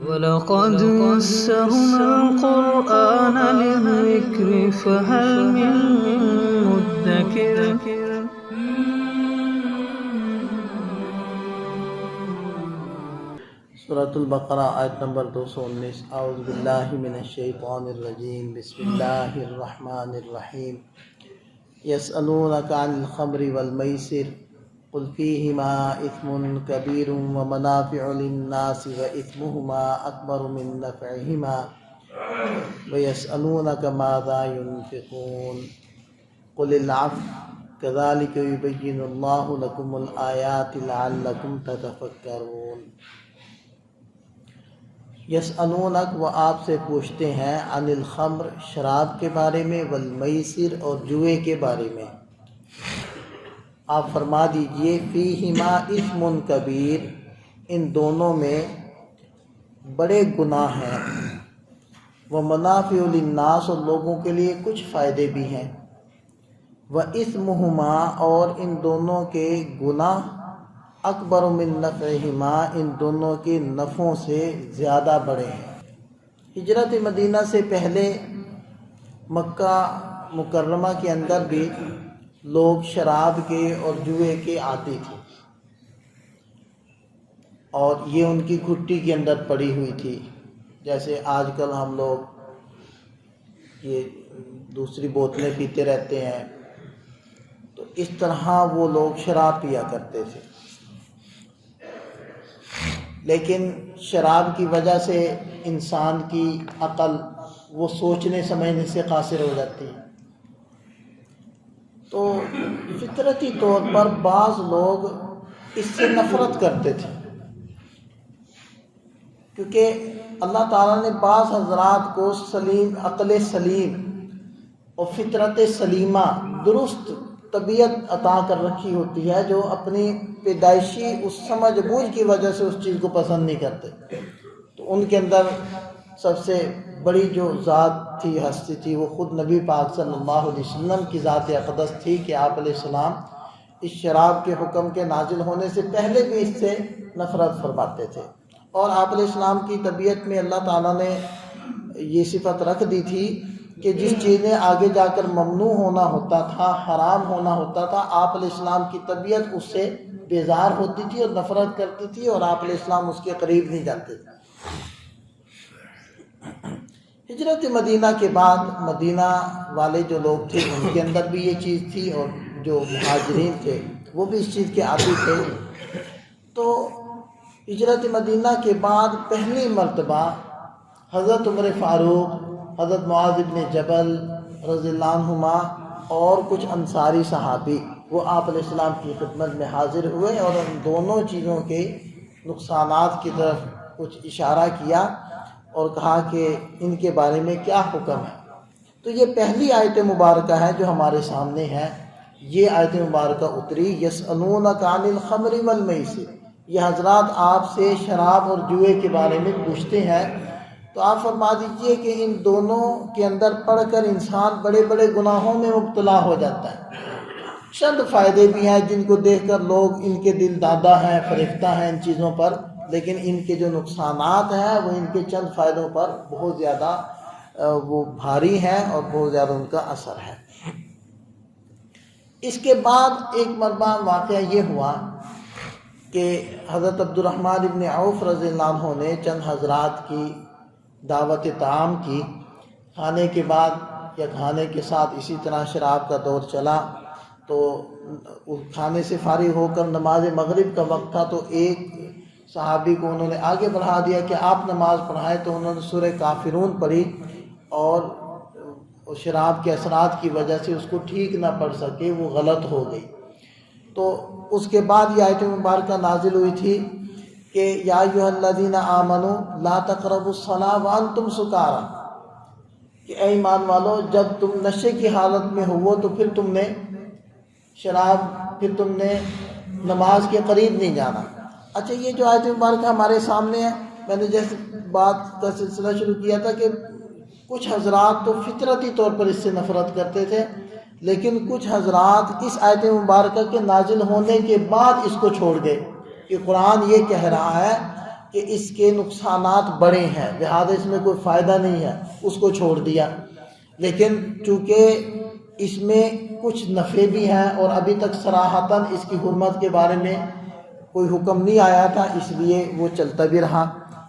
وَلَقَدْ يَسَّرْنَا الْقُرْآنَ لِلذِّكْرِ فَهَلْ مِن مُّدَّكِرٍ سورۃ البقرہ آیت نمبر 219۔ اعوذ باللہ من الشیطان الرجیم، بسم اللہ الرحمن الرحیم۔ یسألونک عن الخمر والمیسر قل فیہما اثم کبیر ومنافع للناس واثمہما اکبر من نفعہما ویسألونک ماذا ينفقون قل العفو کذالک یبین اللہ لکم الآیات لعلکم تتفکرون۔ یسألونک، وہ آپ سے پوچھتے ہیں، عن الخمر، شراب کے بارے میں، والمیسر، اور جوئے کے بارے میں۔ آپ فرما دیجئے فیہما اثم کبیر، ان دونوں میں بڑے گناہ ہیں، ومنافع للناس، اور لوگوں کے لیے کچھ فائدے بھی ہیں، واثمہما، اور ان دونوں کے گناہ، اکبر من نفعہما، ان دونوں کے نفعوں سے زیادہ بڑے ہیں۔ ہجرت مدینہ سے پہلے مکہ مکرمہ کے اندر بھی لوگ شراب کے اور جوئے کے عادی تھے، اور یہ ان کی گھٹی کے اندر پڑی ہوئی تھی۔ جیسے آج کل ہم لوگ یہ دوسری بوتلیں پیتے رہتے ہیں، تو اس طرح وہ لوگ شراب پیا کرتے تھے، لیکن شراب کی وجہ سے انسان کی عقل وہ سوچنے سمجھنے سے قاصر ہو جاتی ہے، تو فطرتی طور پر بعض لوگ اس سے نفرت کرتے تھے، کیونکہ اللہ تعالیٰ نے بعض حضرات کو سلیم عقل سلیم اور فطرت سلیمہ درست طبیعت عطا کر رکھی ہوتی ہے، جو اپنی پیدائشی اس سمجھ بوجھ کی وجہ سے اس چیز کو پسند نہیں کرتے۔ تو ان کے اندر سب سے بڑی جو ذات تھی، ہستی تھی، وہ خود نبی پاک صلی اللہ علیہ وسلم کی ذات اقدس تھی، کہ آپ علیہ السلام اس شراب کے حکم کے نازل ہونے سے پہلے بھی اس سے نفرت فرماتے تھے، اور آپ علیہ السلام کی طبیعت میں اللہ تعالیٰ نے یہ صفت رکھ دی تھی کہ جس چیزیں آگے جا کر ممنوع ہونا ہوتا تھا، حرام ہونا ہوتا تھا، آپ علیہ السلام کی طبیعت اس سے بیزار ہوتی تھی اور نفرت کرتی تھی، اور آپ علیہ السلام اس کے قریب نہیں جاتے تھے۔ ہجرت مدینہ کے بعد مدینہ والے جو لوگ تھے ان کے اندر بھی یہ چیز تھی، اور جو مہاجرین تھے وہ بھی اس چیز کے عادی تھے۔ تو ہجرت مدینہ کے بعد پہلی مرتبہ حضرت عمر فاروق، حضرت معاذ بن جبل رضی اللہ عنہما، اور کچھ انصاری صحابی وہ آپ علیہ السلام کی خدمت میں حاضر ہوئے، اور ان دونوں چیزوں کے نقصانات کی طرف کچھ اشارہ کیا اور کہا کہ ان کے بارے میں کیا حکم ہے۔ تو یہ پہلی آیت مبارکہ ہے جو ہمارے سامنے ہے، یہ آیت مبارکہ اتری، یسألونک عن الخمر والمیسر، یہ حضرات آپ سے شراب اور جوئے کے بارے میں پوچھتے ہیں، تو آپ فرما دیجئے کہ ان دونوں کے اندر پڑھ کر انسان بڑے بڑے گناہوں میں مبتلا ہو جاتا ہے۔ چند فائدے بھی ہیں جن کو دیکھ کر لوگ ان کے دل دادا ہیں، فریفتہ ہیں ان چیزوں پر، لیکن ان کے جو نقصانات ہیں وہ ان کے چند فائدوں پر بہت زیادہ وہ بھاری ہیں اور بہت زیادہ ان کا اثر ہے۔ اس کے بعد ایک مرتبہ واقعہ یہ ہوا کہ حضرت عبد الرحمن ابن عوف رضی اللہ عنہ نے چند حضرات کی دعوت طعام کی، کھانے کے بعد یا کھانے کے ساتھ اسی طرح شراب کا دور چلا، تو کھانے سے فارغ ہو کر نماز مغرب کا وقت تھا، تو ایک صحابی کو انہوں نے آگے بڑھا دیا کہ آپ نماز پڑھائیں، تو انہوں نے سورہ کافرون پڑھی، اور شراب کے اثرات کی وجہ سے اس کو ٹھیک نہ پڑھ سکے، وہ غلط ہو گئی۔ تو اس کے بعد یہ آیت مبارکہ نازل ہوئی تھی کہ یا ایھا الذین آمنوا لا تقربوا الصلاۃ وانتم سکارى، کہ اے ایمان والو، جب تم نشے کی حالت میں ہو تو پھر تم نے نماز کے قریب نہیں جانا۔ اچھا، یہ جو آیت مبارکہ ہمارے سامنے ہے، میں نے جیسے بات کا سلسلہ شروع کیا تھا کہ کچھ حضرات تو فطرتی طور پر اس سے نفرت کرتے تھے، لیکن کچھ حضرات اس آیت مبارکہ کے نازل ہونے کے بعد اس کو چھوڑ گئے، کہ قرآن یہ کہہ رہا ہے کہ اس کے نقصانات بڑے ہیں، لہذا اس میں کوئی فائدہ نہیں ہے، اس کو چھوڑ دیا۔ لیکن چونکہ اس میں کچھ نفع بھی ہیں اور ابھی تک صراحتاً اس کی حرمت کے بارے میں کوئی حکم نہیں آیا تھا، اس لیے وہ چلتا بھی رہا۔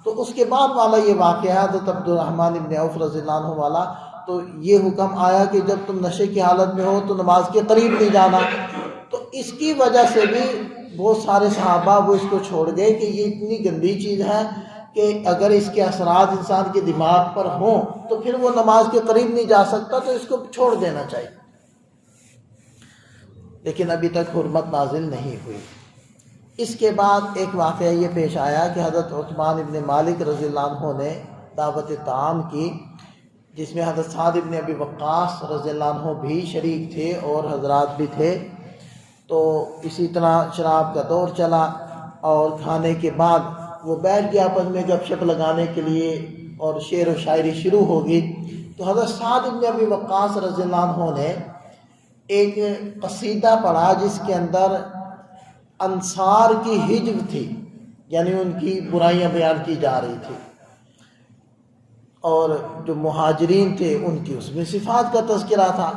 تو اس کے بعد والا یہ واقعہ حضرت عبدالرحمن ابن عوف رضی اللہ عنہ والا، تو یہ حکم آیا کہ جب تم نشے کی حالت میں ہو تو نماز کے قریب نہیں جانا۔ تو اس کی وجہ سے بھی بہت سارے صحابہ وہ اس کو چھوڑ گئے کہ یہ اتنی گندی چیز ہے کہ اگر اس کے اثرات انسان کے دماغ پر ہوں تو پھر وہ نماز کے قریب نہیں جا سکتا، تو اس کو چھوڑ دینا چاہیے۔ لیکن ابھی تک حرمت نازل نہیں ہوئی۔ اس کے بعد ایک واقعہ یہ پیش آیا کہ حضرت عثمان ابن مالک رضی اللہ عنہ نے دعوت طعام کی، جس میں حضرت سعد ابن ابی وقاص رضی اللہ عنہ بھی شریک تھے اور حضرات بھی تھے۔ تو اسی طرح شراب کا دور چلا اور کھانے کے بعد وہ بیٹھ گیا آپس میں گپ شپ لگانے کے لیے اور شعر و شاعری شروع ہوگی۔ تو حضرت سعد ابن ابی وقاص رضی اللہ عنہ نے ایک قصیدہ پڑھا جس کے اندر انصار کی ہجو تھی، یعنی ان کی برائیاں بیان کی جا رہی تھی، اور جو مہاجرین تھے ان کی اس میں صفات کا تذکرہ تھا۔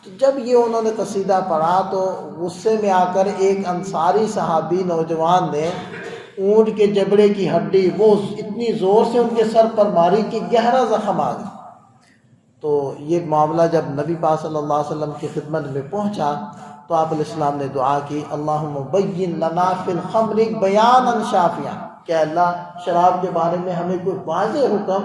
تو جب یہ انہوں نے قصیدہ پڑھا تو غصے میں آ کر ایک انصاری صحابی نوجوان نے اونٹ کے جبڑے کی ہڈی وہ اتنی زور سے ان کے سر پر ماری کہ گہرا زخم آ گیا۔ تو یہ معاملہ جب نبی پاک صلی اللہ علیہ وسلم کی خدمت میں پہنچا تو آپ علیہ السلام نے دعا کی، اللہم بین لنا فی الخمر بیانا شافیا، کہ اللہ شراب کے بارے میں ہمیں کوئی واضح حکم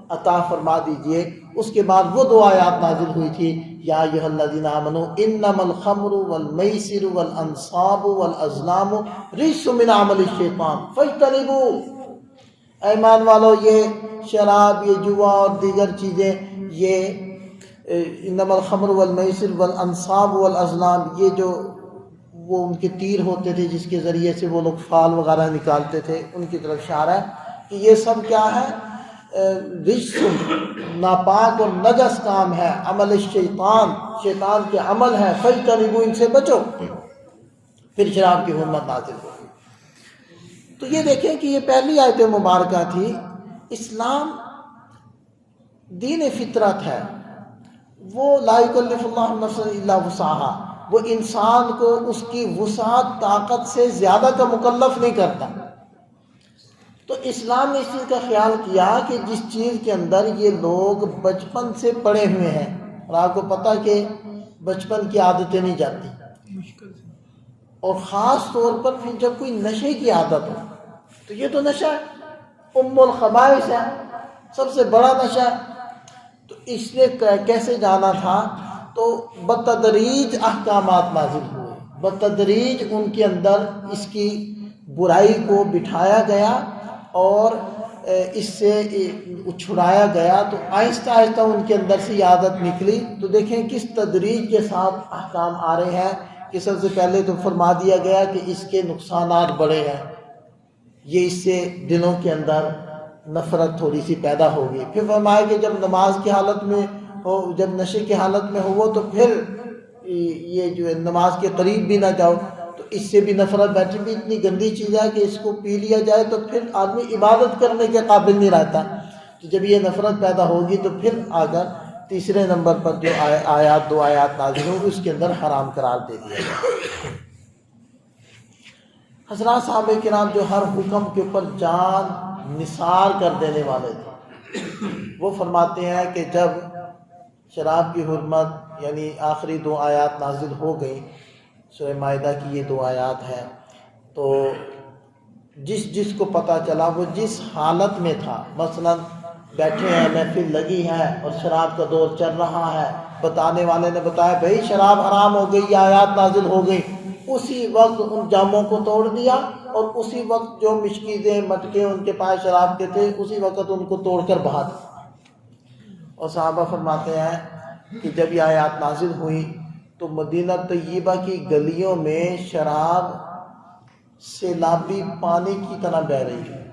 عطا فرما دیجئے۔ اس کے بعد وہ دو آیات نازل ہوئی تھی، یا ایھا الذین آمنوا انما الخمر والمیسر والانصاب والازلام رجس من عمل الشیطان فاجتنبوہ، اے ایمان والو یہ شراب، یہ جوا اور دیگر چیزیں، یہ انما الخمر والمیسر والانصاب والازلام، یہ جو وہ ان کے تیر ہوتے تھے جس کے ذریعے سے وہ لوگ فال وغیرہ نکالتے تھے، ان کی طرف اشارہ ہے کہ یہ سب کیا ہے، رجس، ناپاک اور نجس کام ہے، عمل الشیطان، شیطان کے عمل ہے، فاجتنبوہ، ان سے بچو۔ پھر شراب کی حرمت نازل ہوئی۔ تو یہ دیکھیں کہ یہ پہلی آیت مبارکہ تھی۔ اسلام دین فطرت ہے، وہ لا یکلف اللہ نفسا الا وسعہا، وہ انسان کو اس کی وسعت طاقت سے زیادہ کا مکلف نہیں کرتا۔ تو اسلام نے اس چیز کا خیال کیا کہ جس چیز کے اندر یہ لوگ بچپن سے پڑے ہوئے ہیں، اور آپ کو پتہ کہ بچپن کی عادتیں نہیں جاتی، اور خاص طور پر پھر جب کوئی نشے کی عادت ہو تو یہ تو نشہ ہے، ام الخبائث ہے، سب سے بڑا نشہ ہے۔ تو اس نے کیسے جانا تھا، تو بتدریج احکامات نازل ہوئے، بتدریج ان کے اندر اس کی برائی کو بٹھایا گیا اور اس سے چھڑایا گیا۔ تو آہستہ آہستہ ان کے اندر سے یہ عادت نکلی۔ تو دیکھیں کس تدریج کے ساتھ احکام آ رہے ہیں کہ سب سے پہلے تو فرما دیا گیا کہ اس کے نقصانات بڑے ہیں، یہ اس سے دلوں کے اندر نفرت تھوڑی سی پیدا ہوگی۔ پھر فرمایا کہ جب نماز کی حالت میں ہو، جب نشے کی حالت میں ہو تو پھر یہ جو نماز کے قریب بھی نہ جاؤ، تو اس سے بھی نفرت بیٹھی بھی اتنی گندی چیز ہے کہ اس کو پی لیا جائے تو پھر آدمی عبادت کرنے کے قابل نہیں رہتا۔ تو جب یہ نفرت پیدا ہوگی تو پھر آگر تیسرے نمبر پر جو آیات، دو آیات نازل ہوگی، اس کے اندر حرام قرار دے دیا جائے۔ حضرات صحابہ کرام جو ہر حکم کے اوپر جان نثار کر دینے والے تھے، وہ فرماتے ہیں کہ جب شراب کی حرمت یعنی آخری دو آیات نازل ہو گئی، سورہ مائدہ کی یہ دو آیات ہیں، تو جس کو پتہ چلا وہ جس حالت میں تھا، مثلا بیٹھے ہیں، محفل لگی ہے اور شراب کا دور چل رہا ہے، بتانے والے نے بتایا بھائی شراب حرام ہو گئی، یہ آیات نازل ہو گئی، اسی وقت ان جاموں کو توڑ دیا اور اسی وقت جو مشکیزیں مٹکے ان کے پاس شراب کے تھے اسی وقت ان کو توڑ کر بہا دیا۔ اور صحابہ فرماتے ہیں کہ جب یہ آیات نازل ہوئی تو مدینہ طیبہ کی گلیوں میں شراب سیلابی پانی کی طرح بہہ رہی ہے۔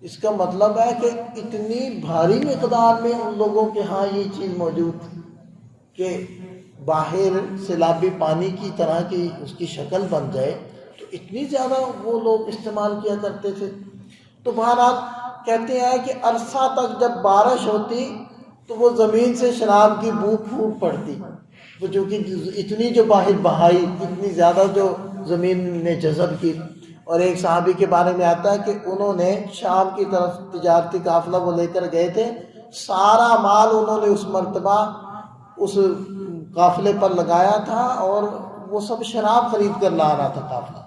اس کا مطلب ہے کہ اتنی بھاری مقدار میں ان لوگوں کے ہاں یہ چیز موجود تھی کہ باہر سیلابی پانی کی طرح کی اس کی شکل بن جائے، تو اتنی زیادہ وہ لوگ استعمال کیا کرتے تھے۔ تو بہرحال کہتے ہیں کہ عرصہ تک جب بارش ہوتی تو وہ زمین سے شراب کی بو پھوٹ پڑتی، وہ جو کہ اتنی جو باہر بہائی، اتنی زیادہ جو زمین نے جذب کی۔ اور ایک صحابی کے بارے میں آتا ہے کہ انہوں نے شام کی طرف تجارتی قافلہ وہ لے کر گئے تھے، سارا مال انہوں نے اس مرتبہ اس قافلے پر لگایا تھا اور وہ سب شراب خرید کر لا رہا تھا قافلہ،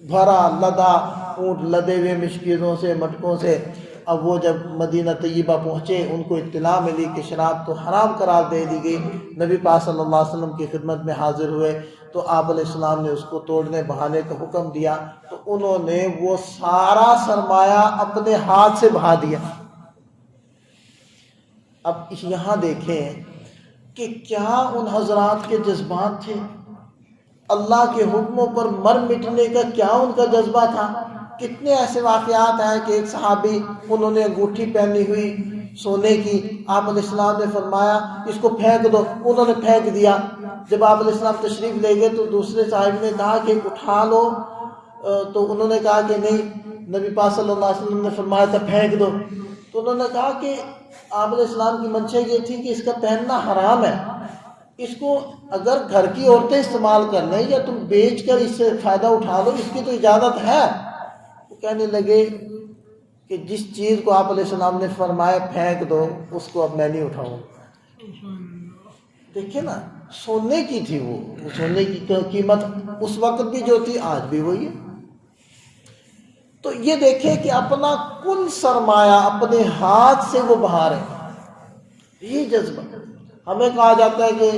بھرا لدا، اونٹ لدے ہوئے مشکیزوں سے، مٹکوں سے۔ اب وہ جب مدینہ طیبہ پہنچے، ان کو اطلاع ملی کہ شراب تو حرام قرار دے دی گئی، نبی پاک صلی اللہ علیہ وسلم کی خدمت میں حاضر ہوئے تو آپ علیہ السلام نے اس کو توڑنے بہانے کا حکم دیا، تو انہوں نے وہ سارا سرمایہ اپنے ہاتھ سے بہا دیا۔ اب یہاں دیکھیں کہ کیا ان حضرات کے جذبات تھے، اللہ کے حکموں پر مر مٹنے کا کیا ان کا جذبہ تھا۔ کتنے ایسے واقعات ہیں کہ ایک صحابی، انہوں نے انگوٹھی پہنی ہوئی سونے کی، آپ علیہ السلام نے فرمایا اس کو پھینک دو، انہوں نے پھینک دیا۔ جب آپ علیہ السلام تشریف لے گئے تو دوسرے صاحب نے کہا کہ اٹھا لو، تو انہوں نے کہا کہ نہیں، نبی پاک صلی اللہ علیہ وسلم نے فرمایا تھا پھینک دو۔ تو انہوں نے کہا کہ آپ علیہ السلام کی منشا یہ تھی کہ اس کا پہننا حرام ہے، اس کو اگر گھر کی عورتیں استعمال کر لیں یا تم بیچ کر اس سے فائدہ اٹھا لو، اس کی تو اجازت ہے۔ وہ کہنے لگے کہ جس چیز کو آپ علیہ السلام نے فرمایا پھینک دو، اس کو اب میں نہیں اٹھاؤں۔ دیکھیں نا، سونے کی تھی وہ سونے کی قیمت اس وقت بھی جو تھی آج بھی وہی ہے۔ تو یہ دیکھیں کہ اپنا کل سرمایہ اپنے ہاتھ سے وہ بہا رہے ہیں، یہ جذبہ۔ ہمیں کہا جاتا ہے کہ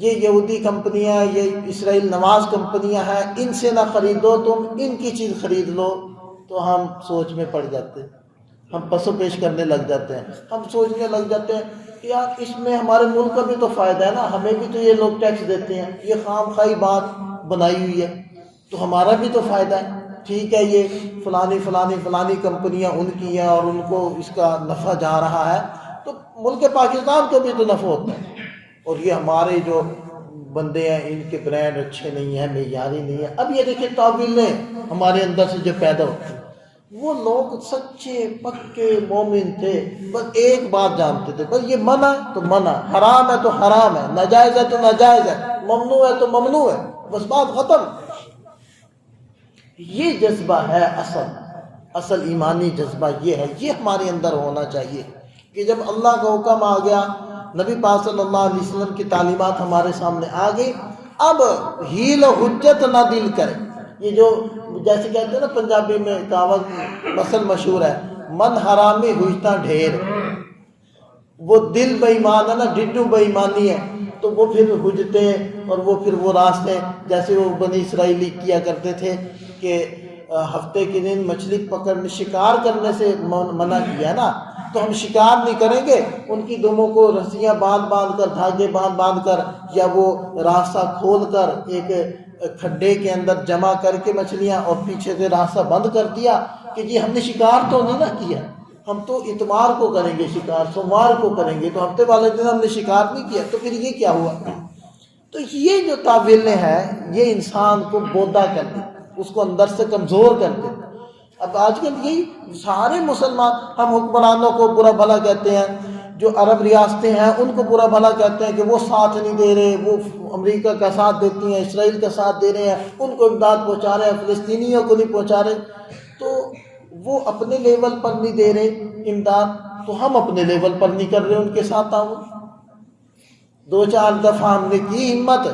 یہ یہودی کمپنیاں، یہ اسرائیل نواز کمپنیاں ہیں، ان سے نہ خریدو، تم ان کی چیز خرید لو، تو ہم سوچ میں پڑ جاتے ہیں، ہم پس و پیش کرنے لگ جاتے ہیں، ہم سوچنے لگ جاتے ہیں کہ یار اس میں ہمارے ملک کا بھی تو فائدہ ہے نا، ہمیں بھی تو یہ لوگ ٹیکس دیتے ہیں، یہ خام خواہی بات بنائی ہوئی ہے، تو ہمارا بھی تو فائدہ ہے۔ ٹھیک ہے، یہ فلانی کمپنیاں ان کی ہیں اور ان کو اس کا نفع جا رہا ہے، تو ملک پاکستان کو بھی تو نفع ہوتا ہے، اور یہ ہمارے جو بندے ہیں ان کے برانڈ اچھے نہیں ہیں، معیاری نہیں ہیں۔ اب یہ دیکھیں تعویلیں ہمارے اندر سے جو پیدا ہوتی ہیں۔ وہ لوگ سچے پکے مومن تھے، بس ایک بات جانتے تھے، بس یہ منع ہے تو منع، حرام ہے تو حرام ہے، ناجائز ہے تو ناجائز ہے، ممنوع ہے تو ممنوع ہے، بس بات ختم۔ یہ جذبہ ہے اصل ایمانی جذبہ، یہ ہے، یہ ہمارے اندر ہونا چاہیے کہ جب اللہ کا حکم آ گیا، نبی پاک صلی اللہ علیہ وسلم کی تعلیمات ہمارے سامنے آ گئی، اب ہیل و حجت نہ دل کرے۔ یہ جو جیسے کہتے ہیں نا پنجابی میں کہاوت مثل مشہور ہے، من حرامی ہوجتا ڈھیر، وہ دل بے ایمان ہے نا، ڈڈو بے ایمانی ہے، تو وہ پھر حجتیں اور وہ پھر وہ راستے، جیسے وہ بنی اسرائیلی کیا کرتے تھے کہ ہفتے کے دن مچھلی پکڑنے شکار کرنے سے منع کیا ہے نا، تو ہم شکار نہیں کریں گے، ان کی دموں کو رسیاں باندھ کر، دھاگے باندھ کر، یا وہ راستہ کھول کر ایک کھڈے کے اندر جمع کر کے مچھلیاں، اور پیچھے سے راستہ بند کر دیا کہ جی ہم نے شکار تو نہیں نہ کیا، ہم تو اتوار کو کریں گے شکار، سوموار کو کریں گے، تو ہفتے والے دن ہم نے شکار نہیں کیا، تو پھر یہ کیا ہوا؟ تو یہ جو تعویلیں ہیں یہ انسان کو بودا کر دیتی، اس کو اندر سے کمزور کر دیتی۔ اب آج کل یہی سارے مسلمان، ہم حکمرانوں کو برا بھلا کہتے ہیں، جو عرب ریاستیں ہیں ان کو برا بھلا کہتے ہیں کہ وہ ساتھ نہیں دے رہے، وہ امریکہ کا ساتھ دیتی ہیں، اسرائیل کا ساتھ دے رہے ہیں، ان کو امداد پہنچا رہے ہیں، فلسطینیوں کو نہیں پہنچا رہے، تو وہ اپنے لیول پر نہیں دے رہے امداد، تو ہم اپنے لیول پر نہیں کر رہے ان کے ساتھ تعاون۔ 2-4 دفعہ ہم نے کی ہمت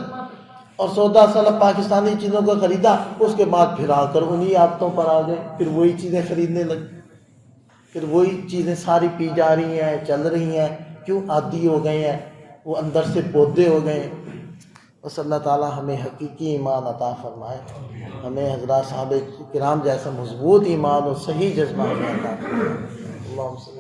اور سودا سلب پاکستانی چیزوں کا خریدا، اس کے بعد پھر آ کر انہی عادتوں پر آ گئے، پھر وہی چیزیں خریدنے لگے، پھر وہی چیزیں ساری پی جا رہی ہیں، چل رہی ہیں، کیوں؟ عادی ہو گئے ہیں، وہ اندر سے پودے ہو گئے ہیں۔ بس اللہ تعالیٰ ہمیں حقیقی ایمان عطا فرمائے، ہمیں حضرات صحابہ کرام جیسا مضبوط ایمان اور صحیح جذبہ عطا فرمائے۔ اللہم صلی